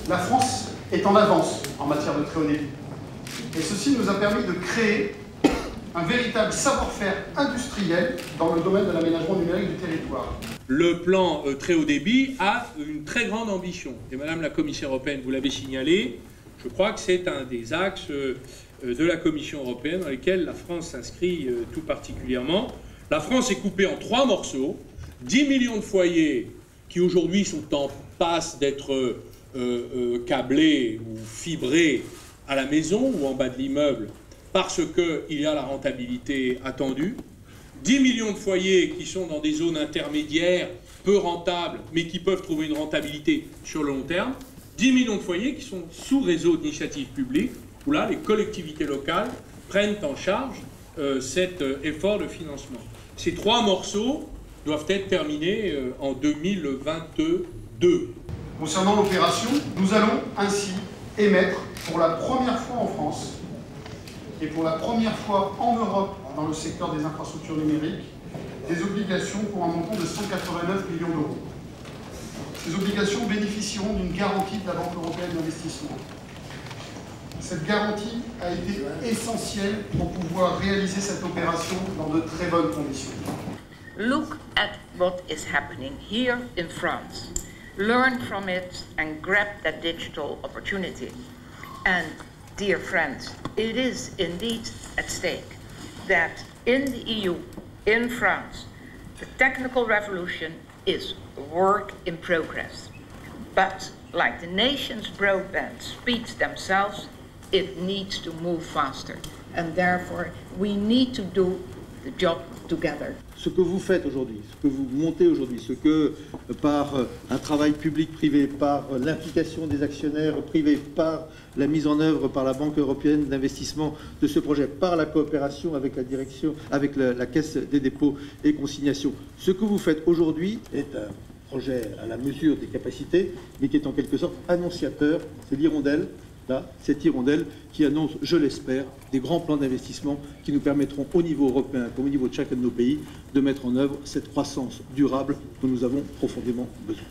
La France est en avance en matière de très haut débit. Et ceci nous a permis de créer un véritable savoir-faire industriel dans le domaine de l'aménagement numérique du territoire. Le plan très haut débit a une très grande ambition. Et Madame la Commissaire européenne, vous l'avez signalé, je crois que c'est un des axes de la Commission européenne dans lesquels la France s'inscrit tout particulièrement. La France est coupée en 3 morceaux, 10 millions de foyers qui aujourd'hui sont en passe d'être câblés ou fibrés à la maison ou en bas de l'immeuble parce qu'il y a la rentabilité attendue. 10 millions de foyers qui sont dans des zones intermédiaires, peu rentables, mais qui peuvent trouver une rentabilité sur le long terme. 10 millions de foyers qui sont sous réseau d'initiative publique, où là, les collectivités locales prennent en charge cet effort de financement. Ces 3 morceaux doivent être terminés en 2022. Concernant l'opération, nous allons ainsi émettre pour la première fois en France et pour la première fois en Europe dans le secteur des infrastructures numériques, des obligations pour un montant de 189 millions d'euros. Ces obligations bénéficieront d'une garantie de la Banque européenne d'investissement. Cette garantie a été essentielle pour pouvoir réaliser cette opération dans de très bonnes conditions. Look at what is happening here in France. Learn from it and grab that digital opportunity. And dear friends, it is indeed at stake that in the EU, in France, the technical revolution is a work in progress. But like the nation's broadband speeds themselves, it needs to move faster. And therefore, we need to do the job together. Ce que vous faites aujourd'hui, ce que vous montez aujourd'hui, ce que par un travail public-privé, par l'implication des actionnaires privés, par la mise en œuvre par la Banque européenne d'investissement de ce projet, par la coopération avec la direction, avec la Caisse des dépôts et consignations, ce que vous faites aujourd'hui est un projet à la mesure des capacités, mais qui est en quelque sorte annonciateur, c'est l'hirondelle. Là, cette hirondelle qui annonce, je l'espère, des grands plans d'investissement qui nous permettront au niveau européen comme au niveau de chacun de nos pays de mettre en œuvre cette croissance durable dont nous avons profondément besoin.